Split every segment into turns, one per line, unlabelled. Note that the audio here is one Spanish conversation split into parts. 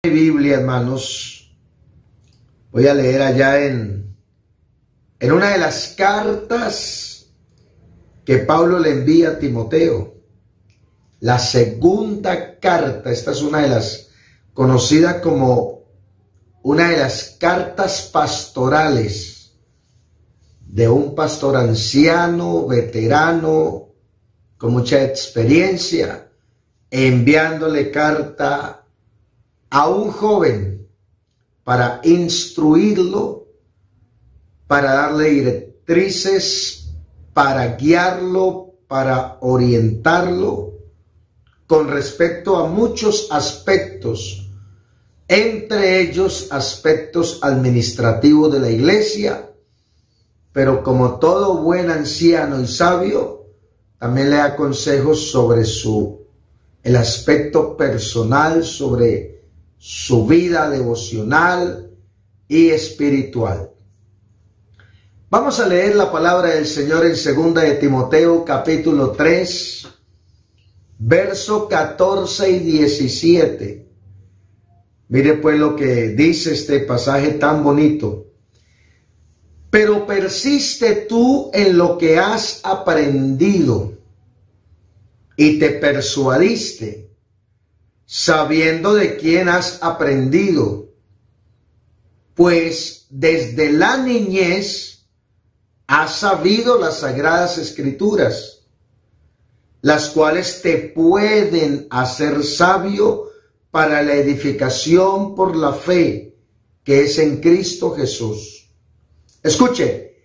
Biblia, hermanos, voy a leer allá en una de las cartas que Pablo le envía a Timoteo, la segunda carta. Esta es una de las conocida como una de las cartas pastorales de un pastor anciano, veterano, con mucha experiencia, enviándole carta a un joven para instruirlo, para darle directrices, para guiarlo, para orientarlo con respecto a muchos aspectos, entre ellos aspectos administrativos de la iglesia, pero como todo buen anciano y sabio, también le da consejos sobre el aspecto personal, sobre su vida devocional y espiritual. Vamos a leer la palabra del Señor en 2 de Timoteo capítulo 3, verso 14 y 17. Mire pues lo que dice este pasaje tan bonito. Pero persiste tú en lo que has aprendido y te persuadiste, sabiendo de quién has aprendido, pues desde la niñez has sabido las sagradas escrituras, las cuales te pueden hacer sabio para la edificación por la fe que es en Cristo Jesús. Escuche,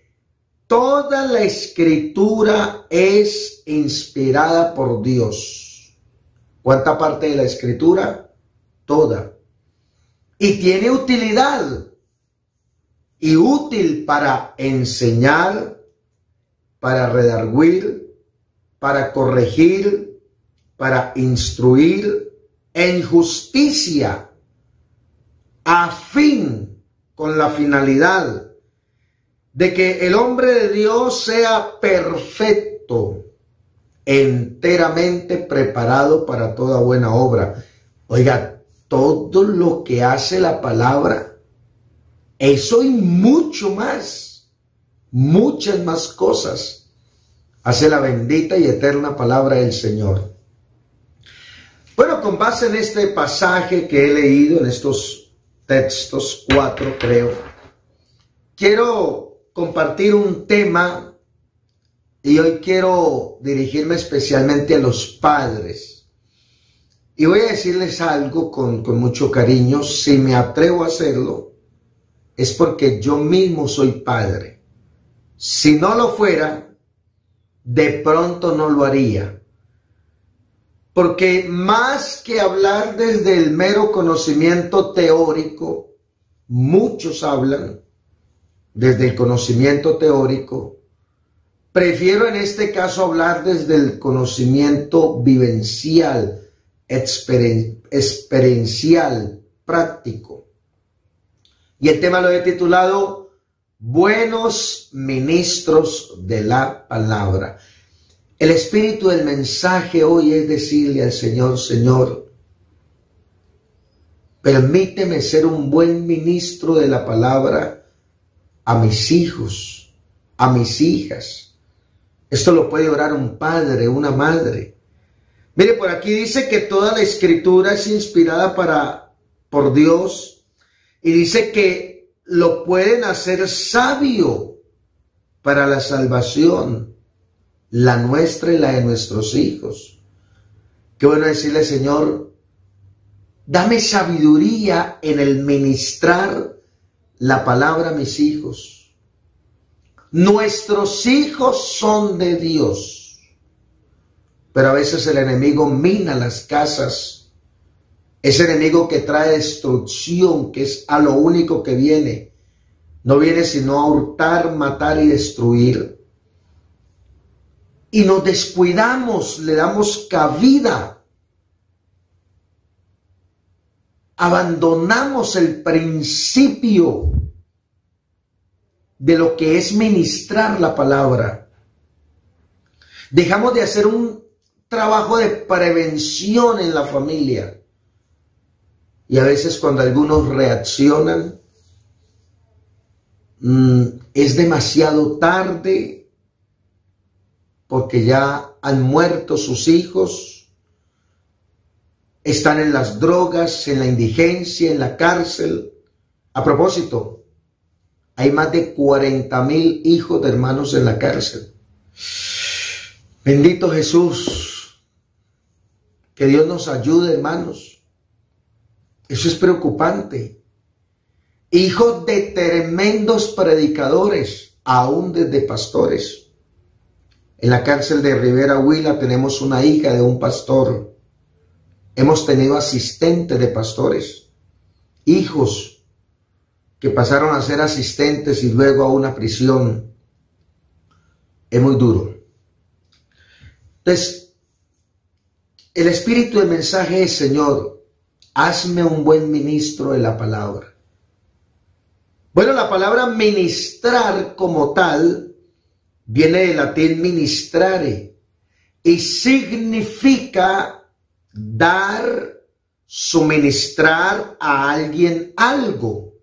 toda la escritura es inspirada por Dios. ¿Cuánta parte de la escritura? Toda. Y tiene utilidad. Y útil para enseñar, para redarguir, para corregir, para instruir en justicia, a fin, con la finalidad de que el hombre de Dios sea perfecto, enteramente preparado para toda buena obra. Oiga, todo lo que hace la palabra, eso y mucho más, muchas más cosas, hace la bendita y eterna palabra del Señor. Bueno, con base en este pasaje que he leído, en estos textos, 4 creo, quiero compartir un tema. Y hoy quiero dirigirme especialmente a los padres. Y voy a decirles algo con mucho cariño. Si me atrevo a hacerlo, es porque yo mismo soy padre. Si no lo fuera, de pronto no lo haría. Porque más que hablar desde el mero conocimiento teórico, muchos hablan desde el conocimiento teórico. Prefiero en este caso hablar desde el conocimiento vivencial, experiencial, práctico. Y el tema lo he titulado Buenos ministros de la palabra. El espíritu del mensaje hoy es decirle al Señor: Señor, permíteme ser un buen ministro de la palabra a mis hijos, a mis hijas. Esto lo puede orar un padre, una madre. Mire, por aquí dice que toda la escritura es inspirada por Dios, y dice que lo pueden hacer sabio para la salvación, la nuestra y la de nuestros hijos. Qué bueno decirle: Señor, dame sabiduría en el ministrar la palabra a mis hijos. Nuestros hijos son de Dios, pero a veces el enemigo mina las casas. Ese enemigo que trae destrucción, que es a lo único que viene. No viene sino a hurtar, matar y destruir. Y nos descuidamos, le damos cabida. Abandonamos el principio de lo que es ministrar la palabra. Dejamos de hacer un trabajo de prevención en la familia. Y a veces cuando algunos reaccionan, es demasiado tarde porque ya han muerto sus hijos, están en las drogas, en la indigencia, en la cárcel. A propósito, hay más de 40,000 hijos de hermanos en la cárcel. Bendito Jesús, que Dios nos ayude, hermanos. Eso es preocupante. Hijos de tremendos predicadores, aún desde pastores. En la cárcel de Rivera Huila tenemos una hija de un pastor. Hemos tenido asistentes de pastores, hijos que pasaron a ser asistentes y luego a una prisión. Es muy duro. Entonces, el espíritu del mensaje es: Señor, hazme un buen ministro de la palabra. Bueno, la palabra ministrar como tal viene del latín ministrare y significa dar, suministrar a alguien algo.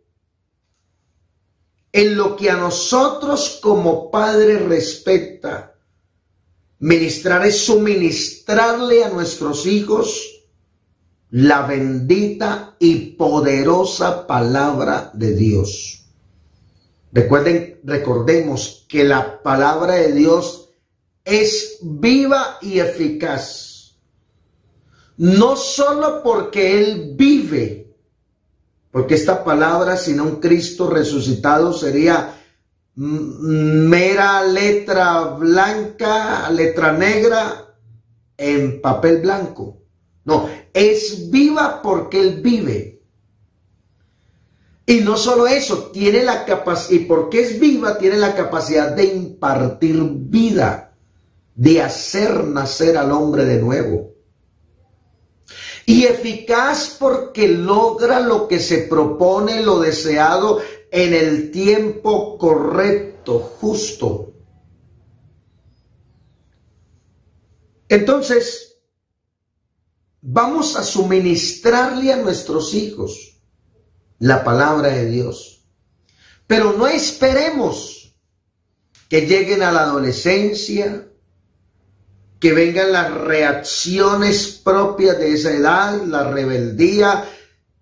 En lo que a nosotros como padre respecta, ministrar es suministrarle a nuestros hijos la bendita y poderosa palabra de Dios. Recordemos que la palabra de Dios es viva y eficaz. No solo porque Él vive, porque esta palabra sin un Cristo resucitado sería mera letra blanca, letra negra en papel blanco. No, es viva porque Él vive. Y no solo eso, tiene la capacidad, y porque es viva, tiene la capacidad de impartir vida, de hacer nacer al hombre de nuevo. Y eficaz porque logra lo que se propone, lo deseado, en el tiempo correcto, justo. Entonces, vamos a suministrarle a nuestros hijos la palabra de Dios. Pero no esperemos que lleguen a la adolescencia, que vengan las reacciones propias de esa edad, la rebeldía,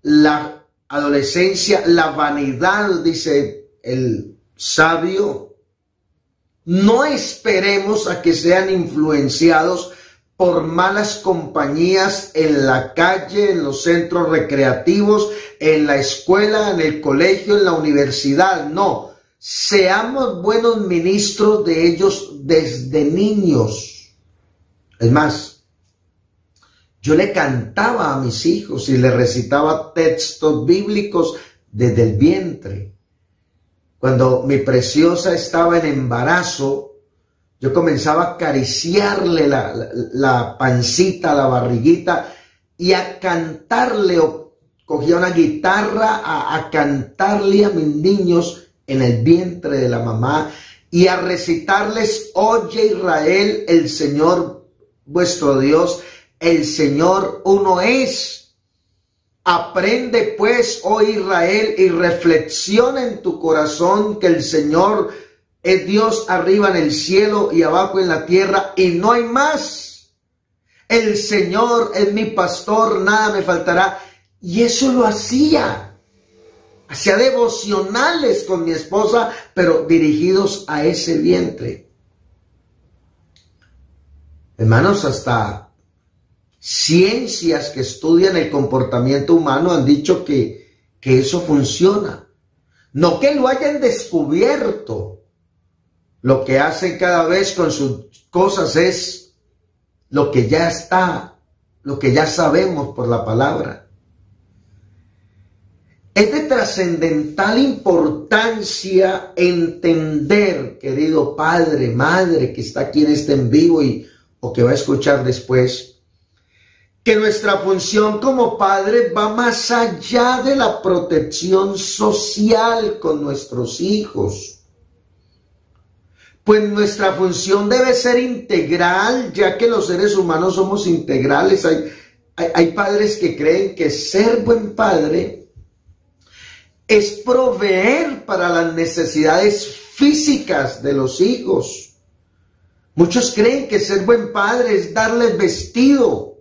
la adolescencia, la vanidad, dice el sabio. No esperemos a que sean influenciados por malas compañías en la calle, en los centros recreativos, en la escuela, en el colegio, en la universidad. No, seamos buenos ministros de ellos desde niños. Es más, yo le cantaba a mis hijos y le recitaba textos bíblicos desde el vientre. Cuando mi preciosa estaba en embarazo, yo comenzaba a acariciarle la pancita, la barriguita, y a cantarle, o cogía una guitarra a cantarle a mis niños en el vientre de la mamá y a recitarles: oye Israel, el Señor vuestro Dios, el Señor uno es. Aprende pues, oh Israel, y reflexiona en tu corazón que el Señor es Dios arriba en el cielo y abajo en la tierra, y no hay más. El Señor es mi pastor, nada me faltará. Y eso lo hacía. Hacía devocionales con mi esposa, pero dirigidos a ese vientre. Hermanos, hasta ciencias que estudian el comportamiento humano han dicho que eso funciona. No que lo hayan descubierto. Lo que hacen cada vez con sus cosas es lo que ya está, lo que ya sabemos por la palabra. Es de trascendental importancia entender, querido padre, madre, que está aquí en este en vivo o que va a escuchar después, que nuestra función como padre va más allá de la protección social con nuestros hijos. Pues nuestra función debe ser integral, ya que los seres humanos somos integrales. Hay padres que creen que ser buen padre es proveer para las necesidades físicas de los hijos. Muchos creen que ser buen padre es darles vestido,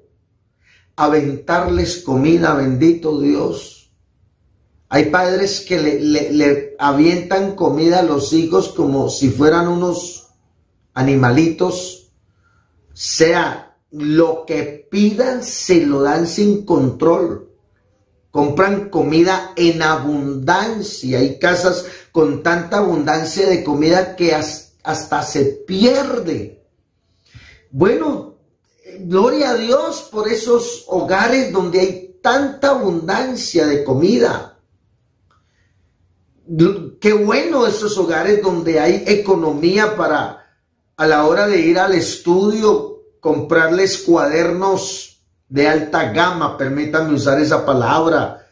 aventarles comida, bendito Dios. Hay padres que le avientan comida a los hijos como si fueran unos animalitos. Sea lo que pidan, se lo dan sin control. Compran comida en abundancia. Hay casas con tanta abundancia de comida que hasta se pierde. Bueno, gloria a Dios por esos hogares donde hay tanta abundancia de comida. Qué bueno esos hogares donde hay economía para, a la hora de ir al estudio, comprarles cuadernos de alta gama, permítanme usar esa palabra,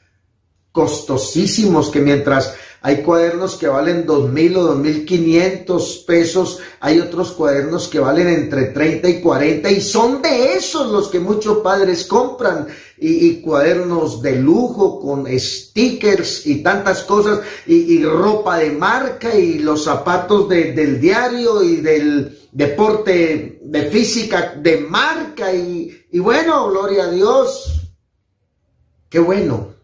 costosísimos, que mientras hay cuadernos que valen 2,000 o 2,500 pesos, hay otros cuadernos que valen entre 30 y 40, y son de esos los que muchos padres compran, y cuadernos de lujo con stickers y tantas cosas, y ropa de marca, y los zapatos del diario y del deporte de física de marca, y bueno, gloria a Dios, qué bueno.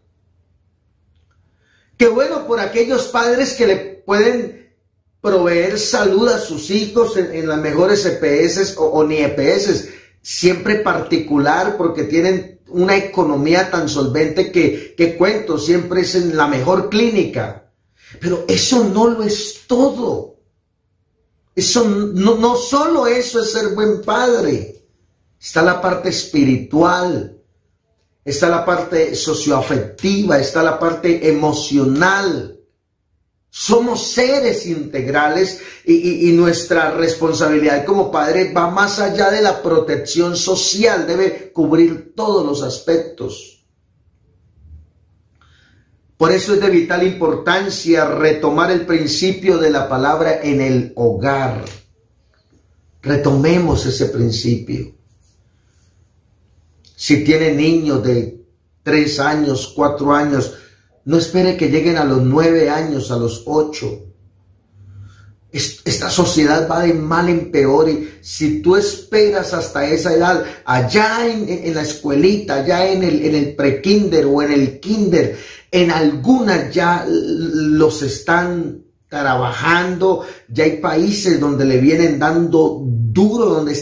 Qué bueno por aquellos padres que le pueden proveer salud a sus hijos en las mejores EPS o ni EPS, siempre particular, porque tienen una economía tan solvente que cuento, siempre es en la mejor clínica. Pero eso no lo es todo. Eso no solo eso es ser buen padre. Está la parte espiritual. Está la parte socioafectiva, está la parte emocional. Somos seres integrales y nuestra responsabilidad como padre va más allá de la protección social, debe cubrir todos los aspectos. Por eso es de vital importancia retomar el principio de la palabra en el hogar. Retomemos ese principio. Si tiene niños de 3 años, 4 años, no espere que lleguen a los 9 años, a los 8. Esta sociedad va de mal en peor, y si tú esperas hasta esa edad, allá en la escuelita, allá en el prekinder o en el kinder, en algunas ya los están trabajando, ya hay países donde le vienen dando duro, donde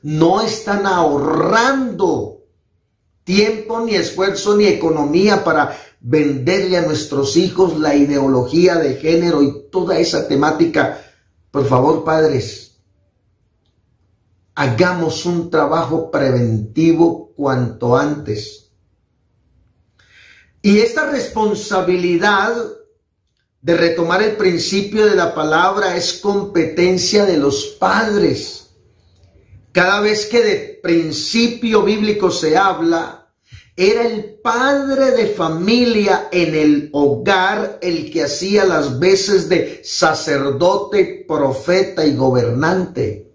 no están ahorrando tiempo, ni esfuerzo, ni economía para venderle a nuestros hijos la ideología de género y toda esa temática. Por favor, padres, hagamos un trabajo preventivo cuanto antes. Y esta responsabilidad de retomar el principio de la palabra es competencia de los padres. Cada vez que de principio bíblico se habla, era el padre de familia en el hogar el que hacía las veces de sacerdote, profeta y gobernante.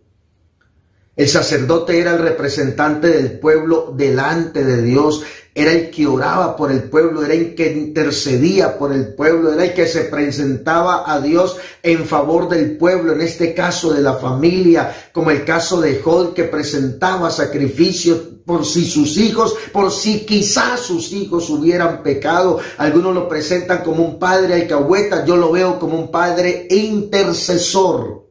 El sacerdote era el representante del pueblo delante de Dios, era el que oraba por el pueblo, era el que intercedía por el pueblo, era el que se presentaba a Dios en favor del pueblo, en este caso de la familia, como el caso de Job, que presentaba sacrificios por si sus hijos, por si quizás sus hijos hubieran pecado. Algunos lo presentan como un padre alcahueta, yo lo veo como un padre intercesor.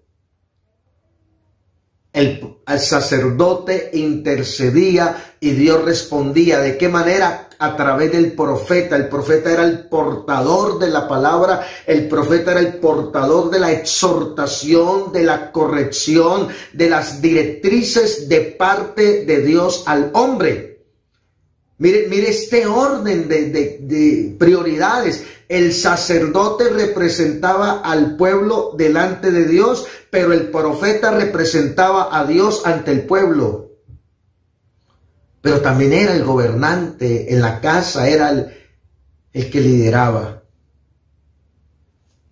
El sacerdote intercedía y Dios respondía. ¿De qué manera? A través del profeta. El profeta era el portador de la palabra, el profeta era el portador de la exhortación, de la corrección, de las directrices de parte de Dios al hombre. Mire este orden de prioridades. El sacerdote representaba al pueblo delante de Dios, pero el profeta representaba a Dios ante el pueblo. Pero también era el gobernante en la casa, era el que lideraba.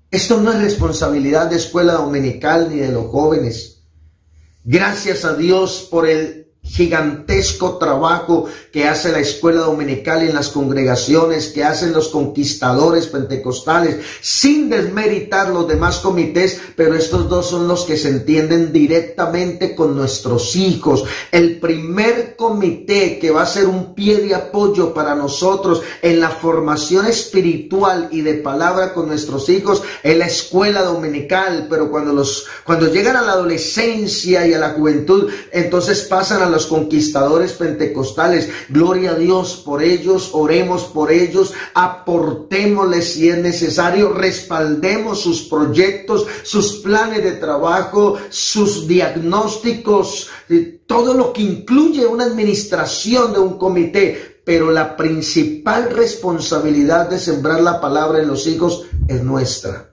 Esto no es responsabilidad de escuela dominical ni de los jóvenes. Gracias a Dios por el gigantesco trabajo que hace la escuela dominical en las congregaciones, que hacen los conquistadores pentecostales, sin desmeritar los demás comités, pero estos dos son los que se entienden directamente con nuestros hijos. El primer comité que va a ser un pie de apoyo para nosotros en la formación espiritual y de palabra con nuestros hijos es la escuela dominical, pero cuando llegan a la adolescencia y a la juventud, entonces pasan a los conquistadores pentecostales. Gloria a Dios por ellos, oremos por ellos, aportémosles si es necesario, respaldemos sus proyectos, sus planes de trabajo, sus diagnósticos, todo lo que incluye una administración de un comité. Pero la principal responsabilidad de sembrar la palabra en los hijos es nuestra.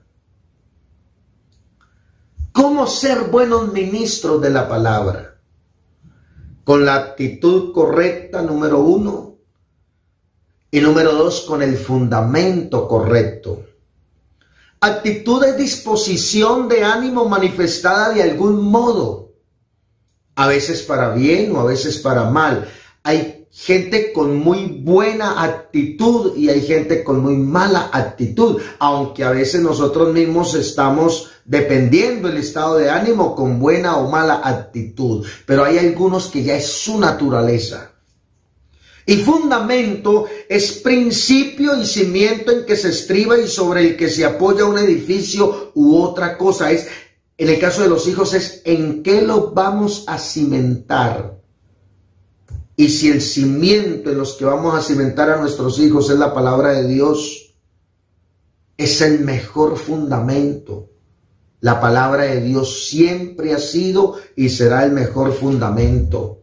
¿Cómo ser buenos ministros de la palabra? Con la actitud correcta, número 1. Y número 2, con el fundamento correcto. Actitud es disposición de ánimo manifestada de algún modo. A veces para bien o a veces para mal. Hay gente con muy buena actitud y hay gente con muy mala actitud, aunque a veces nosotros mismos estamos dependiendo del estado de ánimo con buena o mala actitud, pero hay algunos que ya es su naturaleza. Y fundamento es principio y cimiento en que se estriba y sobre el que se apoya un edificio u otra cosa. En el caso de los hijos es en qué lo vamos a cimentar. Y si el cimiento en los que vamos a cimentar a nuestros hijos es la palabra de Dios, es el mejor fundamento. La palabra de Dios siempre ha sido y será el mejor fundamento.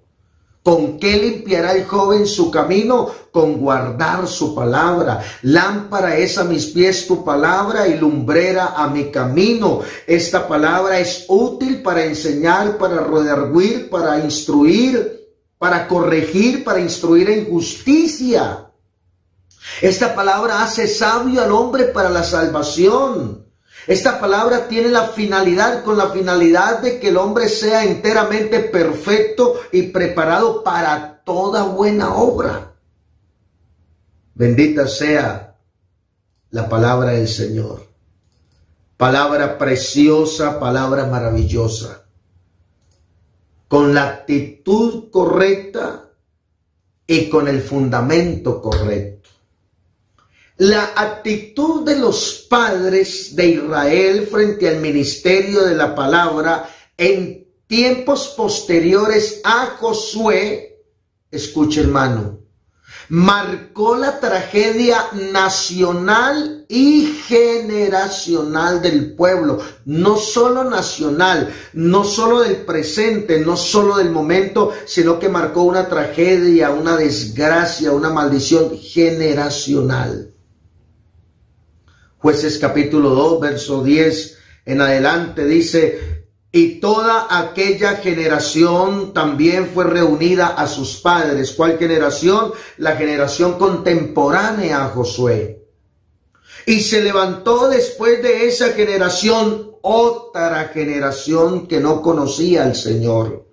¿Con qué limpiará el joven su camino? Con guardar su palabra. Lámpara es a mis pies tu palabra y lumbrera a mi camino. Esta palabra es útil para enseñar, para redarguir, para instruir, para corregir, para instruir en justicia. Esta palabra hace sabio al hombre para la salvación. Esta palabra tiene con la finalidad de que el hombre sea enteramente perfecto y preparado para toda buena obra. Bendita sea la palabra del Señor. Palabra preciosa, palabra maravillosa. Con la actitud correcta y con el fundamento correcto. La actitud de los padres de Israel frente al ministerio de la palabra en tiempos posteriores a Josué, escuche hermano, marcó la tragedia nacional y generacional del pueblo, no solo nacional, no solo del presente, no solo del momento, sino que marcó una tragedia, una desgracia, una maldición generacional. Jueces capítulo 2, verso 10 en adelante dice: y toda aquella generación también fue reunida a sus padres. ¿Cuál generación? La generación contemporánea a Josué. Y se levantó después de esa generación otra generación que no conocía al Señor,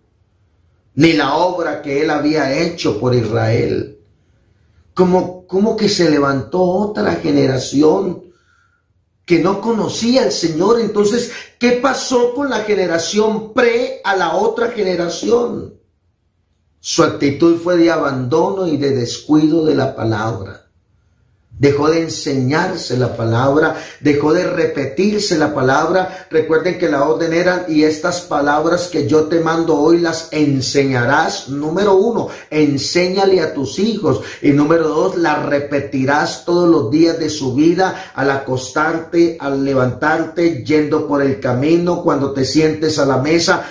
ni la obra que Él había hecho por Israel. ¿Cómo que se levantó otra generación que no conocía al Señor? Entonces, ¿qué pasó con la generación a la otra generación? Su actitud fue de abandono y de descuido de la palabra. Dejó de enseñarse la palabra, dejó de repetirse la palabra. Recuerden que la orden era: y estas palabras que yo te mando hoy las enseñarás. Número 1, enséñale a tus hijos. Y número 2, las repetirás todos los días de su vida, al acostarte, al levantarte, yendo por el camino, cuando te sientes a la mesa.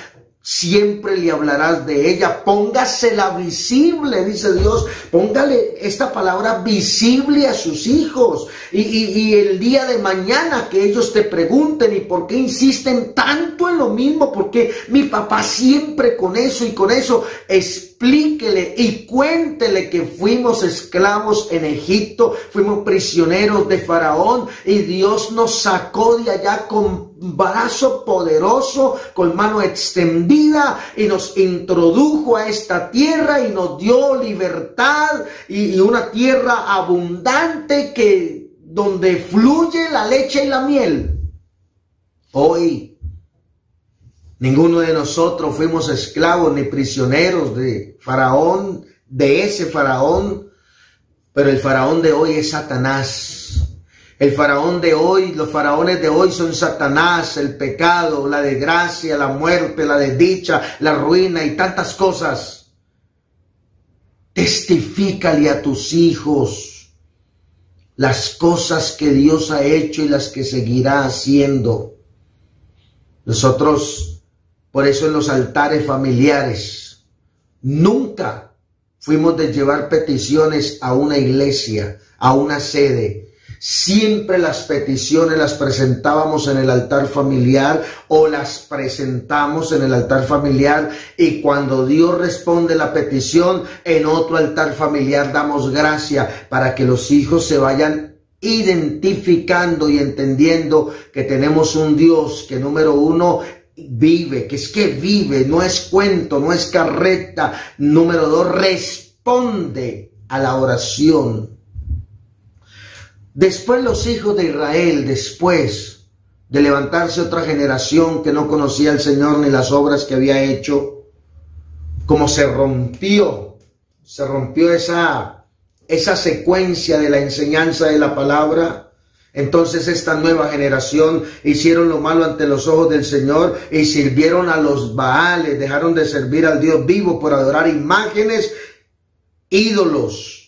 Siempre le hablarás de ella. Póngasela visible, dice Dios. Póngale esta palabra visible a sus hijos. Y el día de mañana que ellos te pregunten: ¿y por qué insisten tanto en lo mismo? ¿Por qué mi papá siempre con eso y con eso? Explícale explíquele y cuéntele que fuimos esclavos en Egipto, fuimos prisioneros de Faraón y Dios nos sacó de allá con brazo poderoso, con mano extendida y nos introdujo a esta tierra y nos dio libertad y una tierra abundante donde fluye la leche y la miel. Hoy ninguno de nosotros fuimos esclavos ni prisioneros de Faraón, de ese Faraón, pero el Faraón de hoy es Satanás. El Faraón de hoy, los faraones de hoy son Satanás, el pecado, la desgracia, la muerte, la desdicha, la ruina y tantas cosas. Testifícale a tus hijos las cosas que Dios ha hecho y las que seguirá haciendo. Nosotros, por eso en los altares familiares, nunca fuimos de llevar peticiones a una iglesia, a una sede. Siempre las peticiones las presentábamos en el altar familiar o las presentamos en el altar familiar, y cuando Dios responde la petición en otro altar familiar damos gracia para que los hijos se vayan identificando y entendiendo que tenemos un Dios que, número uno, vive, que vive, no es cuento, no es carreta. Número dos, responde a la oración. Después los hijos de Israel, después de levantarse otra generación que no conocía al Señor ni las obras que había hecho, como se rompió esa secuencia de la enseñanza de la palabra, entonces esta nueva generación hicieron lo malo ante los ojos del Señor y sirvieron a los Baales, dejaron de servir al Dios vivo por adorar imágenes, ídolos.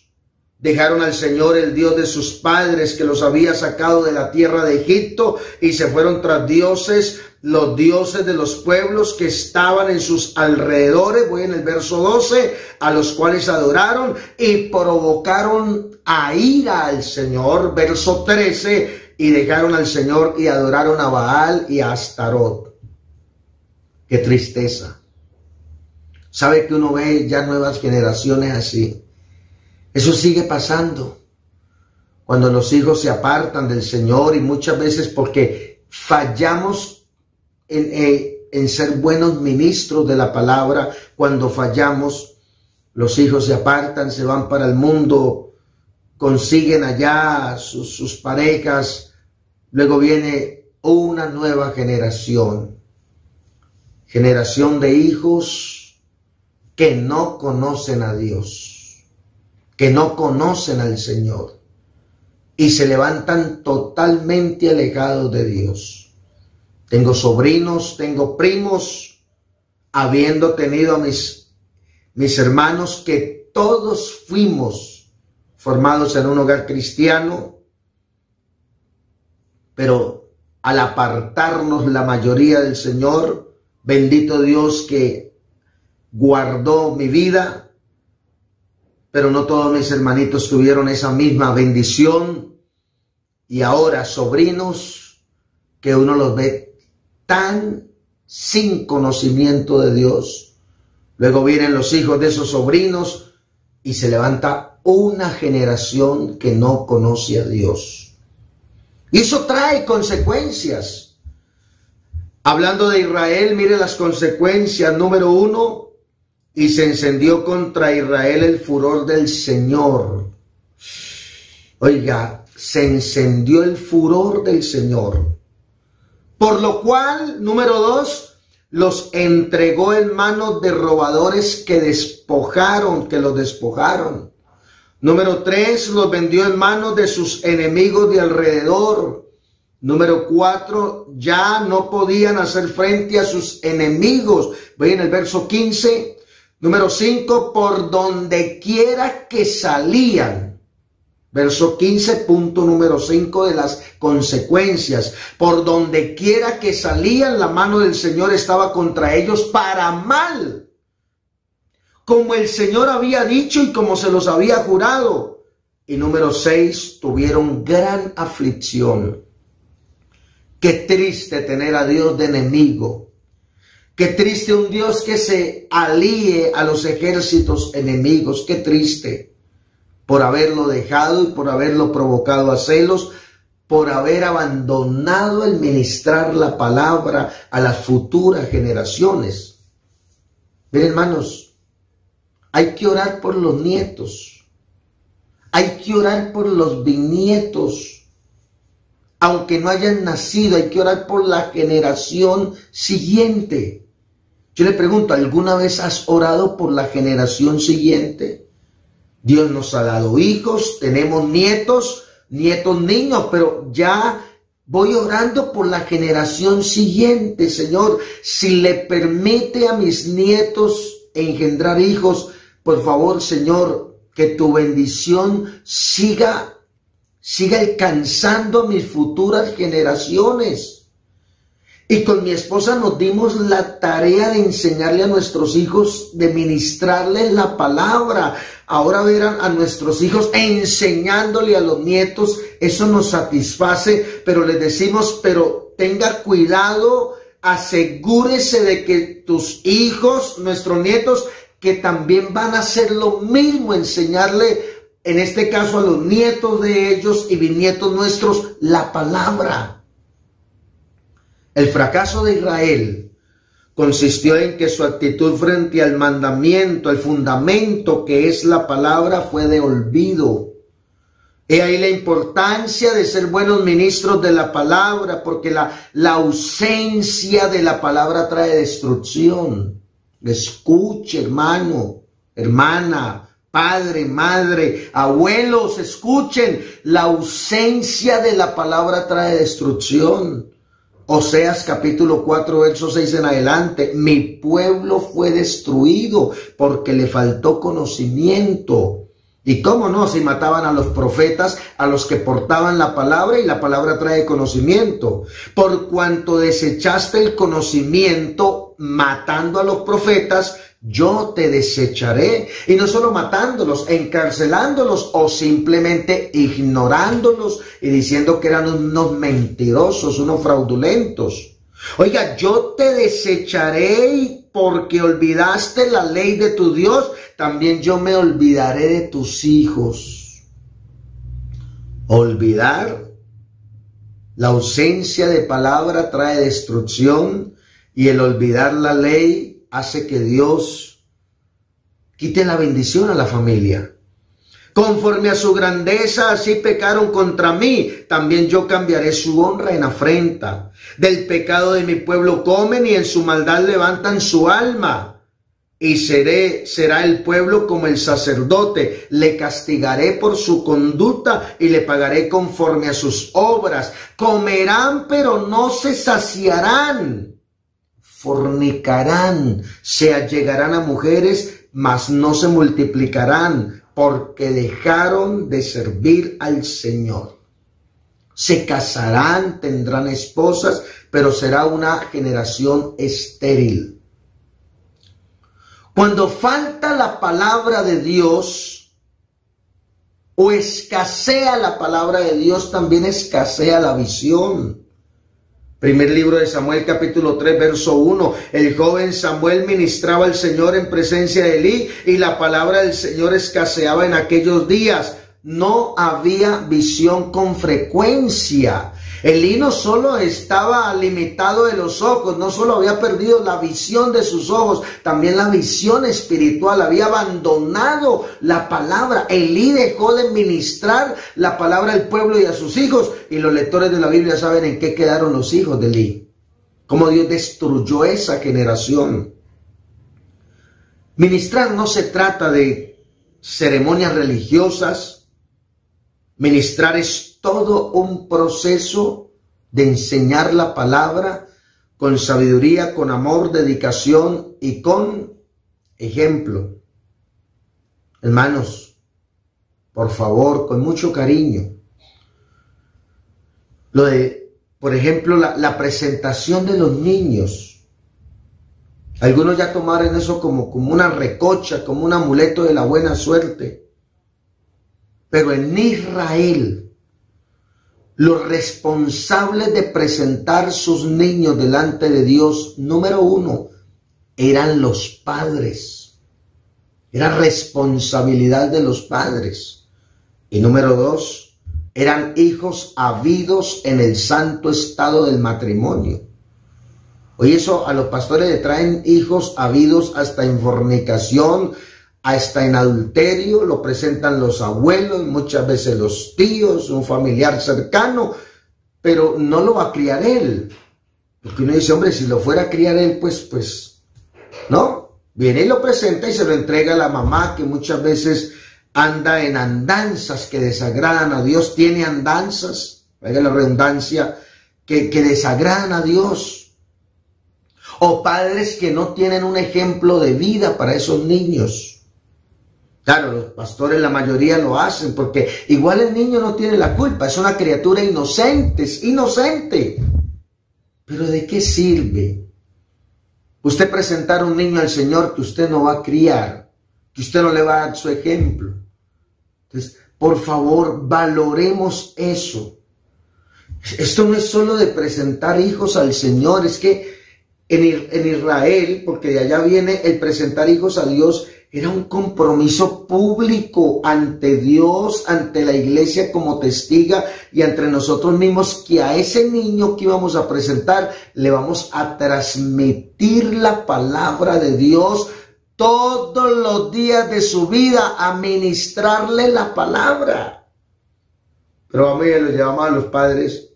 Dejaron al Señor, el Dios de sus padres, que los había sacado de la tierra de Egipto, y se fueron tras dioses, los dioses de los pueblos que estaban en sus alrededores. Voy en el verso 12, a los cuales adoraron y provocaron a ira al Señor. Verso 13, y dejaron al Señor y adoraron a Baal y a Astarot. Qué tristeza. ¿Sabe que uno ve ya nuevas generaciones así? Eso sigue pasando cuando los hijos se apartan del Señor, y muchas veces porque fallamos en ser buenos ministros de la palabra. Cuando fallamos, los hijos se apartan, se van para el mundo, consiguen allá sus parejas. Luego viene una nueva generación de hijos que no conocen a Dios, que no conocen al Señor, y se levantan totalmente alejados de Dios. Tengo sobrinos, tengo primos, habiendo tenido a mis hermanos que todos fuimos formados en un hogar cristiano, pero al apartarnos la mayoría del Señor, bendito Dios que guardó mi vida, pero no todos mis hermanitos tuvieron esa misma bendición, y ahora sobrinos que uno los ve tan sin conocimiento de Dios. Luego vienen los hijos de esos sobrinos y se levanta una generación que no conoce a Dios. Y eso trae consecuencias. Hablando de Israel, mire las consecuencias. Número 1, y se encendió contra Israel el furor del Señor. Oiga, se encendió el furor del Señor. Por lo cual, número 2, los entregó en manos de robadores que los despojaron. Número 3, los vendió en manos de sus enemigos de alrededor. Número 4, ya no podían hacer frente a sus enemigos. Voy en el verso 15. Número 5, por donde quiera que salían. Verso 15, punto número 5 de las consecuencias. Por donde quiera que salían, la mano del Señor estaba contra ellos para mal, como el Señor había dicho y como se los había jurado. Y número 6, tuvieron gran aflicción. Qué triste tener a Dios de enemigo. Qué triste un Dios que se alíe a los ejércitos enemigos. Qué triste por haberlo dejado y por haberlo provocado a celos, por haber abandonado el ministrar la palabra a las futuras generaciones. Miren, hermanos, hay que orar por los nietos. Hay que orar por los bisnietos. Aunque no hayan nacido, hay que orar por la generación siguiente. Yo le pregunto, ¿alguna vez has orado por la generación siguiente? Dios nos ha dado hijos, tenemos nietos niños, pero ya voy orando por la generación siguiente. Señor, si le permite a mis nietos engendrar hijos, por favor, Señor, que tu bendición siga alcanzando a mis futuras generaciones. Y con mi esposa nos dimos la tarea de enseñarle a nuestros hijos, de ministrarles la palabra. Ahora ver a nuestros hijos enseñándole a los nietos, eso nos satisface, pero les decimos, pero tenga cuidado, asegúrese de que tus hijos, nuestros nietos, que también van a hacer lo mismo, enseñarle, en este caso a los nietos de ellos y bisnietos nuestros, la palabra. El fracaso de Israel consistió en que su actitud frente al mandamiento, el fundamento que es la palabra, fue de olvido. He ahí la importancia de ser buenos ministros de la palabra, porque la ausencia de la palabra trae destrucción. Escuche, hermano, hermana, padre, madre, abuelos, escuchen, la ausencia de la palabra trae destrucción. Oseas capítulo 4, verso 6 en adelante. Mi pueblo fue destruido porque le faltó conocimiento. Y cómo no, si mataban a los profetas, a los que portaban la palabra, y la palabra trae conocimiento. Por cuanto desechaste el conocimiento matando a los profetas, yo te desecharé. Y no solo matándolos, encarcelándolos o simplemente ignorándolos y diciendo que eran unos mentirosos, unos fraudulentos. Oiga, yo te desecharé y porque olvidaste la ley de tu Dios, también yo me olvidaré de tus hijos. Olvidar, la ausencia de palabra trae destrucción, y el olvidar la ley hace que Dios quite la bendición a la familia. Conforme a su grandeza, así pecaron contra mí, también yo cambiaré su honra en afrenta. Del pecado de mi pueblo comen y en su maldad levantan su alma. Y será el pueblo como el sacerdote, le castigaré por su conducta y le pagaré conforme a sus obras. Comerán, pero no se saciarán. Fornicarán, se allegarán a mujeres, mas no se multiplicarán, porque dejaron de servir al Señor. Se casarán, tendrán esposas, pero será una generación estéril. Cuando falta la palabra de Dios o escasea la palabra de Dios, también escasea la visión. Primer libro de Samuel, capítulo 3, verso 1. El joven Samuel ministraba al Señor en presencia de Elí, y la palabra del Señor escaseaba en aquellos días. No había visión con frecuencia. Elí no solo estaba limitado de los ojos, no solo había perdido la visión de sus ojos, también la visión espiritual, había abandonado la palabra. Elí dejó de ministrar la palabra al pueblo y a sus hijos, y los lectores de la Biblia saben en qué quedaron los hijos de Elí, cómo Dios destruyó esa generación. Ministrar no se trata de ceremonias religiosas. Ministrar es todo un proceso de enseñar la palabra con sabiduría, con amor, dedicación y con ejemplo. Hermanos, por favor, con mucho cariño. Por ejemplo, la presentación de los niños. Algunos ya tomaron eso como una recocha, como un amuleto de la buena suerte. Pero en Israel, los responsables de presentar sus niños delante de Dios, número uno, eran los padres. Era responsabilidad de los padres. Y número 2, eran hijos habidos en el santo estado del matrimonio. Hoy eso a los pastores le traen hijos habidos hasta en fornicación, hasta en adulterio, lo presentan los abuelos, muchas veces los tíos, un familiar cercano, pero no lo va a criar él. Porque uno dice, hombre, si lo fuera a criar él, pues, ¿no? Viene y lo presenta y se lo entrega a la mamá, que muchas veces anda en andanzas que desagradan a Dios, tiene andanzas, vaya la redundancia, que desagradan a Dios. O padres que no tienen un ejemplo de vida para esos niños. Claro, los pastores la mayoría lo hacen porque igual el niño no tiene la culpa, es una criatura inocente, es inocente. Pero ¿de qué sirve usted presentar a un niño al Señor que usted no va a criar, que usted no le va a dar su ejemplo? Entonces, por favor, valoremos eso. Esto no es solo de presentar hijos al Señor, es que en Israel, porque de allá viene el presentar hijos a Dios, era un compromiso público ante Dios, ante la iglesia como testiga y ante nosotros mismos, que a ese niño que íbamos a presentar le vamos a transmitir la palabra de Dios todos los días de su vida, a ministrarle la palabra. Pero vamos y lo llevamos a los padres.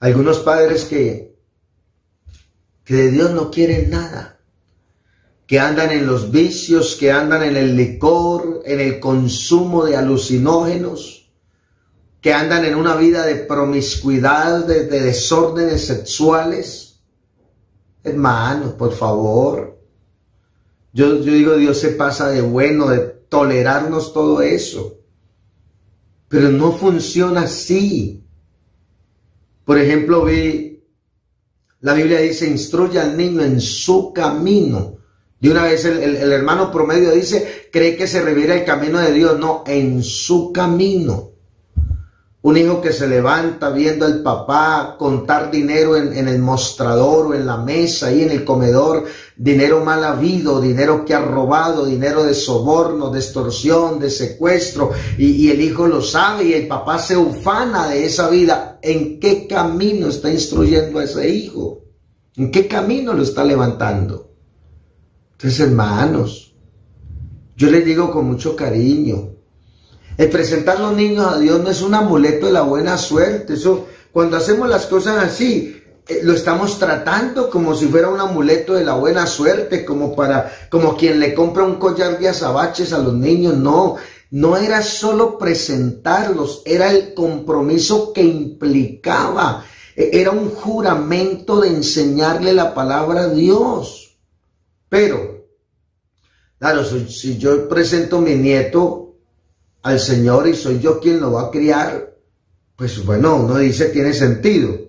Algunos padres que de Dios no quieren nada, que andan en los vicios, que andan en el licor, en el consumo de alucinógenos, que andan en una vida de promiscuidad, de desórdenes sexuales. Hermanos, por favor, yo digo, Dios se pasa de bueno, de tolerarnos todo eso, pero no funciona así. Por ejemplo, la Biblia dice, instruye al niño en su camino. De una vez el hermano promedio dice, cree que se reviera el camino de Dios. No, en su camino. Un hijo que se levanta viendo al papá contar dinero en el mostrador o en la mesa, ahí en el comedor, dinero mal habido, dinero que ha robado, dinero de soborno, de extorsión, de secuestro, y el hijo lo sabe y el papá se ufana de esa vida. ¿En qué camino está instruyendo a ese hijo? ¿En qué camino lo está levantando? Entonces, hermanos, yo les digo con mucho cariño, el presentar a los niños a Dios no es un amuleto de la buena suerte. Eso, cuando hacemos las cosas así, lo estamos tratando como si fuera un amuleto de la buena suerte, como quien le compra un collar de azabaches a los niños. No era solo presentarlos, era el compromiso que implicaba. Era un juramento de enseñarle la palabra a Dios. Pero, claro, si yo presento a mi nieto al Señor y soy yo quien lo va a criar, pues bueno, uno dice tiene sentido.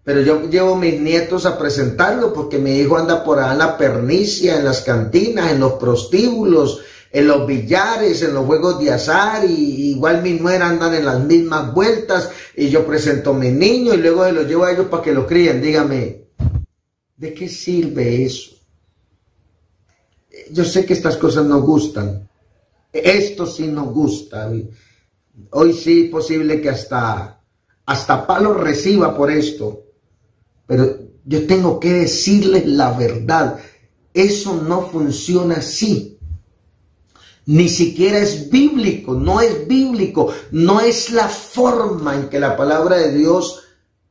Pero yo llevo a mis nietos a presentarlo porque mi hijo anda por allá en la pernicia, en las cantinas, en los prostíbulos, en los billares, en los juegos de azar, y igual mi nuera andan en las mismas vueltas, y yo presento a mi niño y luego se los llevo a ellos para que lo críen. Dígame, ¿de qué sirve eso? Yo sé que estas cosas nos gustan. Esto sí nos gusta. Hoy sí es posible que hasta palo reciba por esto. Pero yo tengo que decirles la verdad. Eso no funciona así. Ni siquiera es bíblico. No es bíblico. No es la forma en que la palabra de Dios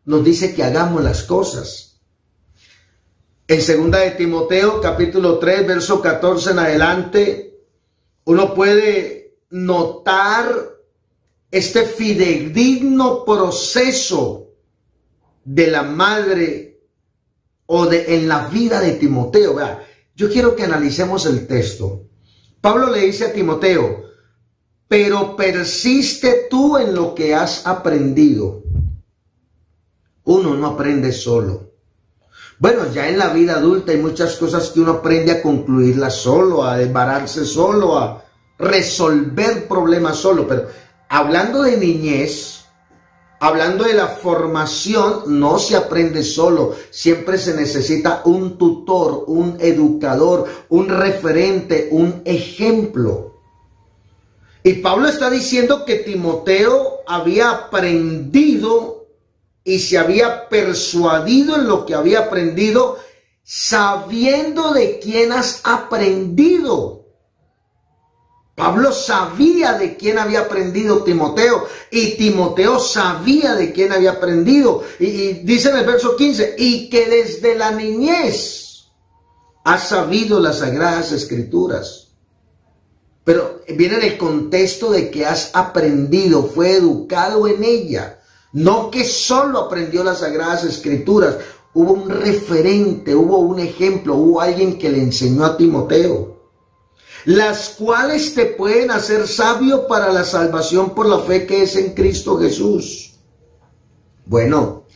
nos dice que hagamos las cosas. En 2 de Timoteo, capítulo 3, verso 14 en adelante, uno puede notar este fidedigno proceso de la madre en la vida de Timoteo. Vea, yo quiero que analicemos el texto. Pablo le dice a Timoteo, pero persiste tú en lo que has aprendido. Uno no aprende solo. Bueno, ya en la vida adulta hay muchas cosas que uno aprende a concluirlas solo, a desbararse solo, a resolver problemas solo. Pero hablando de niñez, Hablando de la formación, no se aprende solo, siempre se necesita un tutor, un educador, un referente, un ejemplo. Y Pablo está diciendo que Timoteo había aprendido y se había persuadido en lo que había aprendido, sabiendo de quién has aprendido. Pablo sabía de quién había aprendido Timoteo, y Timoteo sabía de quién había aprendido. Y dice en el verso 15, y que desde la niñez has sabido las sagradas escrituras. Pero viene en el contexto de que has aprendido, fue educado en ella. No que solo aprendió las sagradas escrituras, hubo un referente, hubo un ejemplo, hubo alguien que le enseñó a Timoteo. Las cuales te pueden hacer sabio para la salvación por la fe que es en Cristo Jesús. Bueno,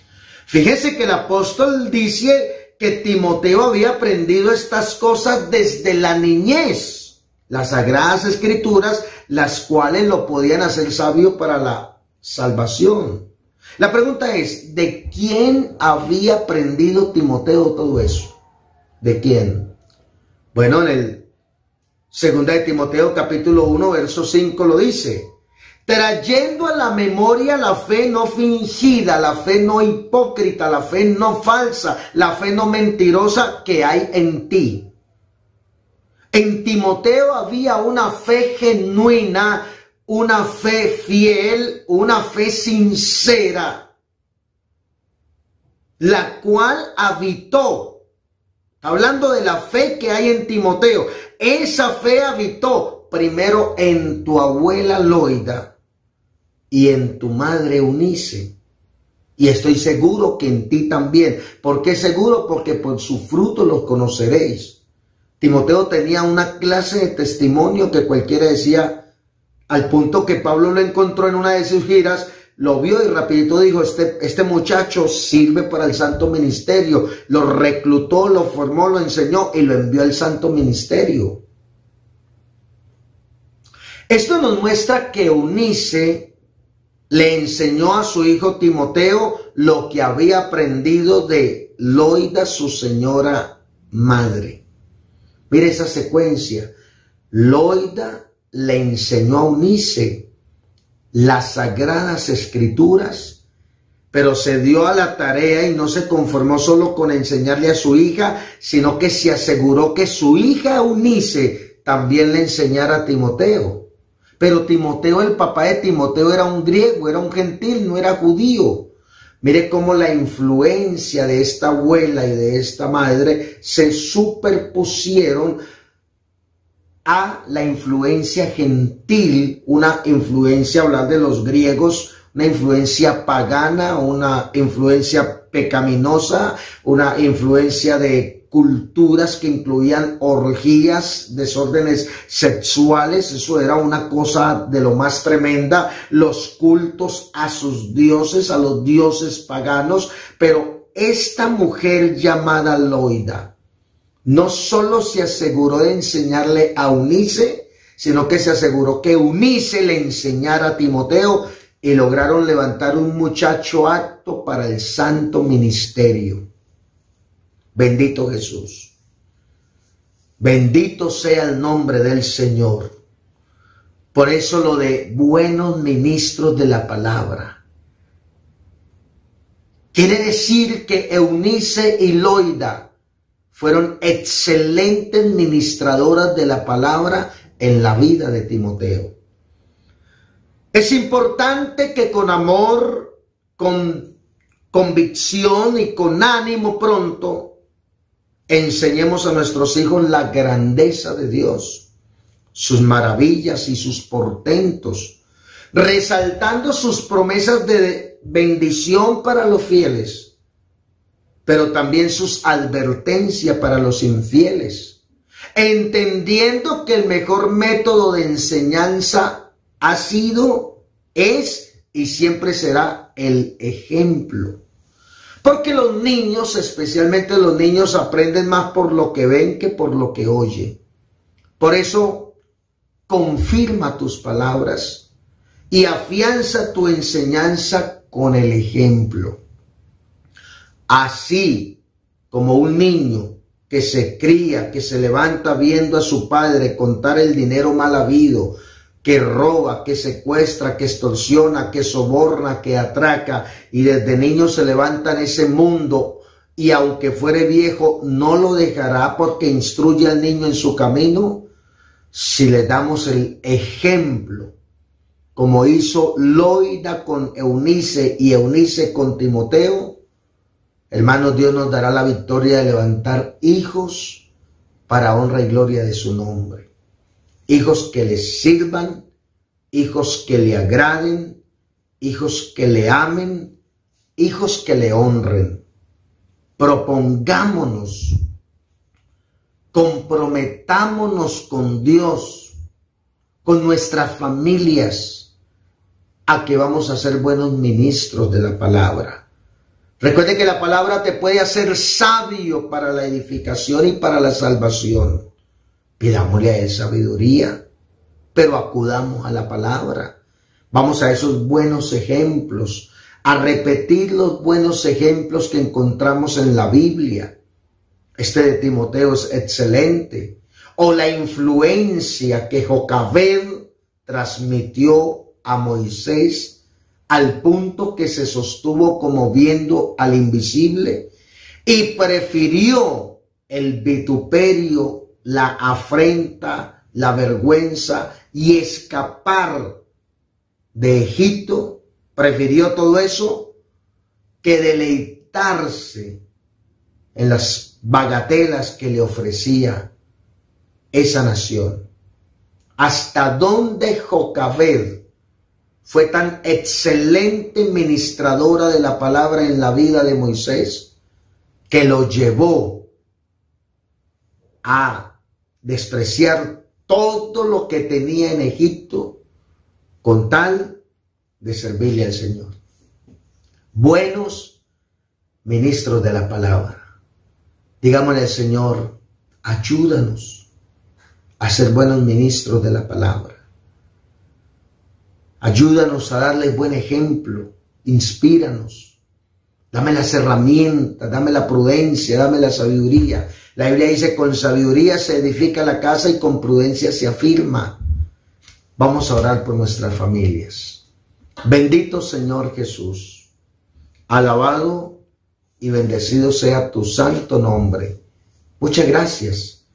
fíjese que el apóstol dice que Timoteo había aprendido estas cosas desde la niñez, las sagradas escrituras, las cuales lo podían hacer sabio para la salvación. La pregunta es, ¿de quién había aprendido Timoteo todo eso? ¿De quién? Bueno, en el Segunda de Timoteo capítulo 1 verso 5 lo dice: trayendo a la memoria la fe no fingida, la fe no hipócrita, la fe no falsa, la fe no mentirosa que hay en ti. En Timoteo había una fe genuina, una fe fiel, una fe sincera, la cual habitó. Hablando de la fe que hay en Timoteo, esa fe habitó primero en tu abuela Loida y en tu madre Eunice. Y estoy seguro que en ti también. ¿Por qué seguro? Porque por su fruto los conoceréis. Timoteo tenía una clase de testimonio que cualquiera decía, al punto que Pablo lo encontró en una de sus giras, lo vio y rapidito dijo, este muchacho sirve para el santo ministerio. Lo reclutó, lo formó, lo enseñó y lo envió al santo ministerio. Esto nos muestra que Eunice le enseñó a su hijo Timoteo lo que había aprendido de Loida, su señora madre. Mire esa secuencia. Loida le enseñó a Eunice las sagradas escrituras, pero se dio a la tarea y no se conformó solo con enseñarle a su hija, sino que se aseguró que su hija Eunice también le enseñara a Timoteo. Pero Timoteo, el papá de Timoteo, era un griego, era un gentil, no era judío. Mire cómo la influencia de esta abuela y de esta madre se superpusieron a la influencia gentil, una influencia, hablar de los griegos, una influencia pagana, una influencia pecaminosa, una influencia de culturas que incluían orgías, desórdenes sexuales. Eso era una cosa de lo más tremenda, los cultos a sus dioses, a los dioses paganos. Pero esta mujer llamada Loida no solo se aseguró de enseñarle a Eunice, sino que se aseguró que Eunice le enseñara a Timoteo y lograron levantar un muchacho apto para el santo ministerio. Bendito Jesús. Bendito sea el nombre del Señor. Por eso lo de buenos ministros de la palabra. Quiere decir que Eunice y Loida fueron excelentes ministradoras de la palabra en la vida de Timoteo. Es importante que con amor, con convicción y con ánimo pronto enseñemos a nuestros hijos la grandeza de Dios, sus maravillas y sus portentos, resaltando sus promesas de bendición para los fieles, pero también sus advertencias para los infieles, entendiendo que el mejor método de enseñanza ha sido, es y siempre será el ejemplo. Porque los niños, especialmente los niños, aprenden más por lo que ven que por lo que oyen. Por eso, confirma tus palabras y afianza tu enseñanza con el ejemplo. Así como un niño que se cría, que se levanta viendo a su padre contar el dinero mal habido, que roba, que secuestra, que extorsiona, que soborna, que atraca, y desde niño se levanta en ese mundo, y aunque fuere viejo no lo dejará porque instruye al niño en su camino. Si le damos el ejemplo, como hizo Loida con Eunice y Eunice con Timoteo, hermanos, Dios nos dará la victoria de levantar hijos para honra y gloria de su nombre. Hijos que le sirvan, hijos que le agraden, hijos que le amen, hijos que le honren. Propongámonos, comprometámonos con Dios, con nuestras familias, a que vamos a ser buenos ministros de la palabra. Recuerde que la palabra te puede hacer sabio para la edificación y para la salvación. Pidámosle a él sabiduría, pero acudamos a la palabra. Vamos a esos buenos ejemplos, a repetir los buenos ejemplos que encontramos en la Biblia. Este de Timoteo es excelente. O la influencia que Jocabed transmitió a Moisés al punto que se sostuvo como viendo al invisible y prefirió el vituperio, la afrenta, la vergüenza y escapar de Egipto. Prefirió todo eso que deleitarse en las bagatelas que le ofrecía esa nación. Hasta dónde Jocabed fue tan excelente ministradora de la palabra en la vida de Moisés, que lo llevó a despreciar todo lo que tenía en Egipto con tal de servirle al Señor. Buenos ministros de la palabra. Digámosle al Señor, ayúdanos a ser buenos ministros de la palabra. Ayúdanos a darle buen ejemplo, inspíranos, dame las herramientas, dame la prudencia, dame la sabiduría. La Biblia dice, con sabiduría se edifica la casa y con prudencia se afirma. Vamos a orar por nuestras familias. Bendito Señor Jesús, alabado y bendecido sea tu santo nombre. Muchas gracias.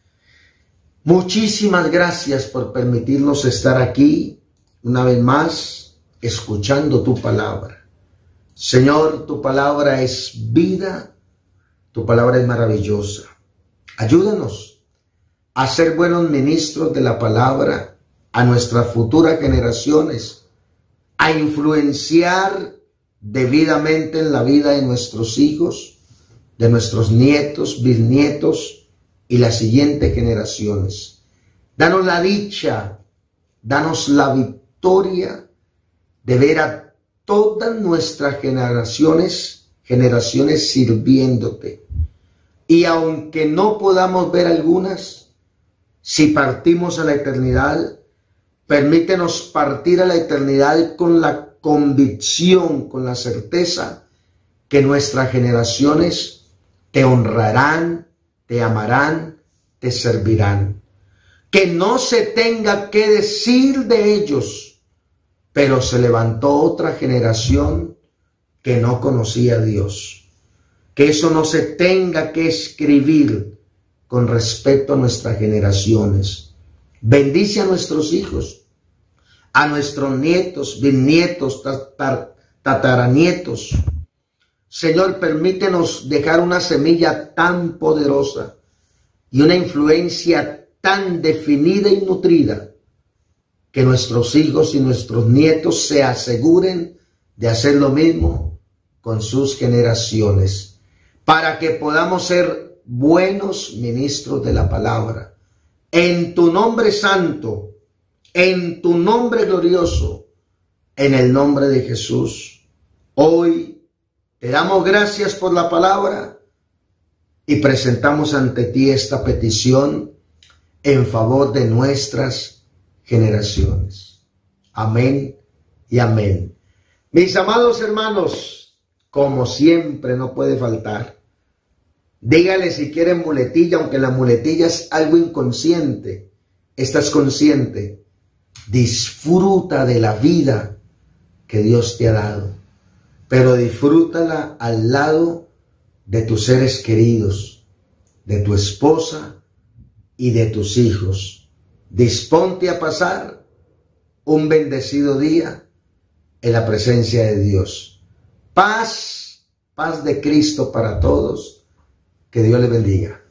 Muchísimas gracias por permitirnos estar aquí una vez más escuchando tu palabra. Señor, tu palabra es vida, tu palabra es maravillosa. Ayúdanos a ser buenos ministros de la palabra a nuestras futuras generaciones, a influenciar debidamente en la vida de nuestros hijos, de nuestros nietos, bisnietos y las siguientes generaciones. Danos la dicha, danos la victoria de ver a todas nuestras generaciones sirviéndote. Y aunque no podamos ver algunas, si partimos a la eternidad, permítenos partir a la eternidad con la convicción, con la certeza que nuestras generaciones te honrarán, te amarán, te servirán. Que no se tenga que decir de ellos, pero se levantó otra generación que no conocía a Dios. Que eso no se tenga que escribir con respecto a nuestras generaciones. Bendice a nuestros hijos, a nuestros nietos, bisnietos, tataranietos. Señor, permítenos dejar una semilla tan poderosa y una influencia tan definida y nutrida que nuestros hijos y nuestros nietos se aseguren de hacer lo mismo con sus generaciones, para que podamos ser buenos ministros de la palabra. En tu nombre santo, en tu nombre glorioso, en el nombre de Jesús, hoy te damos gracias por la palabra y presentamos ante ti esta petición en favor de nuestras generaciones. Amén y amén. Mis amados hermanos, como siempre no puede faltar, dígale si quieren muletilla, aunque la muletilla es algo inconsciente, estás consciente, disfruta de la vida que Dios te ha dado, pero disfrútala al lado de tus seres queridos, de tu esposa y de tus hijos. Disponte a pasar un bendecido día en la presencia de Dios. Paz, paz de Cristo para todos. Que Dios les bendiga.